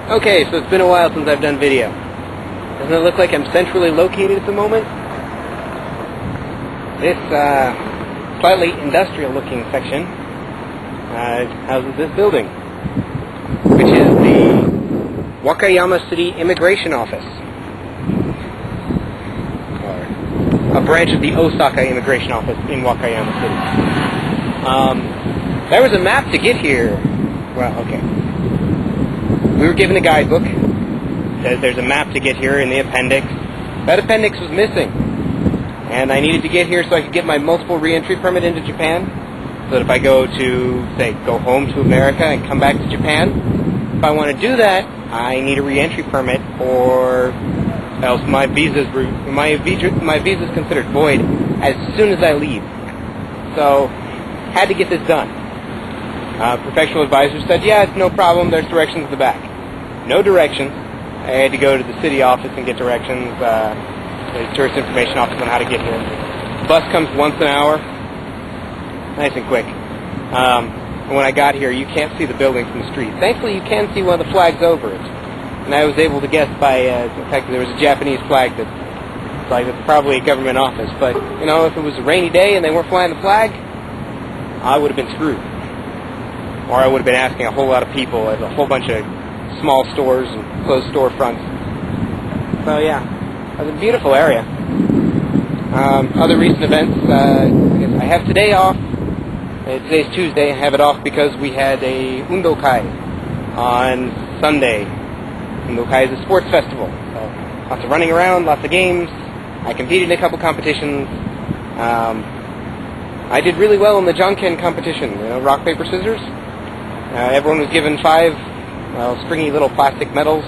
Okay, so it's been a while since I've done video. Doesn't it look like I'm centrally located at the moment? This slightly industrial-looking section houses this building, which is the Wakayama City Immigration Office, or a branch of the Osaka Immigration Office in Wakayama City. There was a map to get here. Well, okay. We were given a guidebook. It says there's a map to get here in the appendix. That appendix was missing. And I needed to get here so I could get my multiple re-entry permit into Japan. So that if I go to, say, go home to America and come back to Japan, if I want to do that, I need a re-entry permit, or else my visa's considered void as soon as I leave. So, had to get this done. Professional advisor said, yeah, it's no problem, there's directions at the back. No directions. I had to go to the city office and get directions, the tourist information office on how to get here. The bus comes once an hour, nice and quick. And when I got here, you can't see the building from the street. Thankfully, you can see one of the flags over it. And I was able to guess by the fact that there was a Japanese flag that's probably a government office. But, you know, if it was a rainy day and they weren't flying the flag, I would have been screwed. Or I would have been asking a whole lot of people at a whole bunch of small stores and closed storefronts. So yeah, it was a beautiful area. Other recent events, I have today off. Today's Tuesday. I have it off because we had a Undokai on Sunday. Undokai is a sports festival. So lots of running around, lots of games. I competed in a couple competitions. I did really well in the Janken competition, you know, rock, paper, scissors. Everyone was given 5 stringy little plastic medals.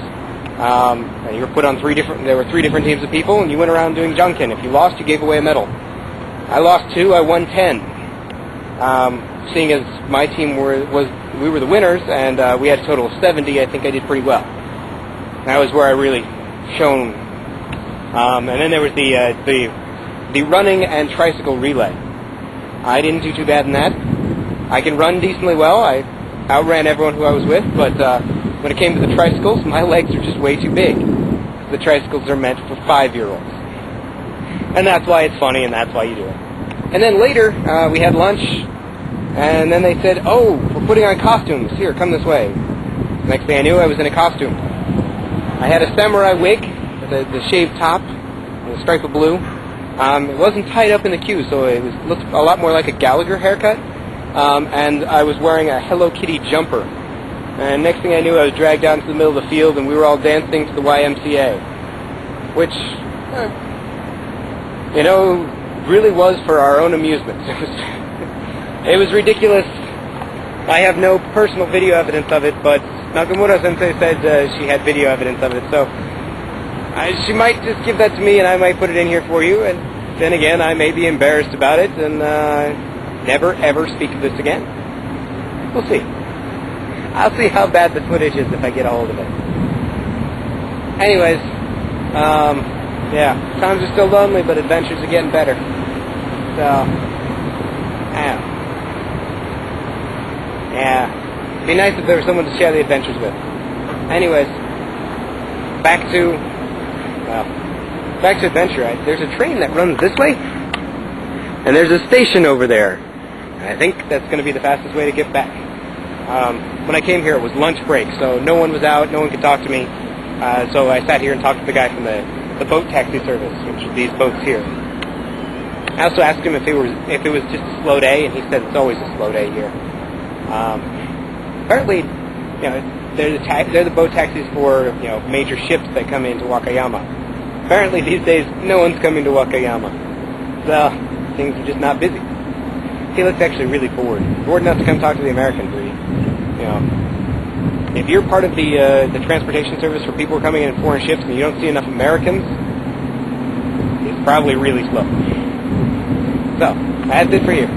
You were put on there were 3 different teams of people, and you went around doing Janken. If you lost, you gave away a medal. I lost 2, I won 10. Seeing as my team we were the winners, and we had a total of 70, I think I did pretty well. That was where I really shone. And then there was the running and tricycle relay. I didn't do too bad in that. I can run decently well. I outran everyone who I was with, but when it came to the tricycles, my legs are just way too big. The tricycles are meant for 5-year-olds. And that's why it's funny, and that's why you do it. And then later, we had lunch, and then they said, oh, we're putting on costumes. Here, come this way. Next thing I knew, I was in a costume. I had a samurai wig, the shaved top, and a stripe of blue. It wasn't tied up in the queue, so it looked a lot more like a Gallagher haircut. And I was wearing a Hello Kitty jumper. And next thing I knew, I was dragged out into the middle of the field, and we were all dancing to the YMCA. Which, you know, really was for our own amusement. It was ridiculous. I have no personal video evidence of it, but Nakamura-sensei said she had video evidence of it, so she might just give that to me and I might put it in here for you, and then again, I may be embarrassed about it and never ever speak of this again. We'll see. I'll see how bad the footage is if I get a hold of it. Anyways, yeah, times are still lonely, but adventures are getting better. So, yeah, it'd be nice if there was someone to share the adventures with. Anyways, back to adventure. There's a train that runs this way, and there's a station over there. And I think that's going to be the fastest way to get back. When I came here, it was lunch break, so no one was out, no one could talk to me. So I sat here and talked to the guy from the boat taxi service, which is these boats here. I also asked him if it was just a slow day, and he said it's always a slow day here. Apparently, you know, they're the boat taxis for, you know, major ships that come into Wakayama. Apparently these days, no one's coming to Wakayama, so things are just not busy. He looks actually really bored enough to come talk to the Americans. You know, if you're part of the transportation service for people who are coming in foreign ships and you don't see enough Americans, it's probably really slow. So, that's it for you.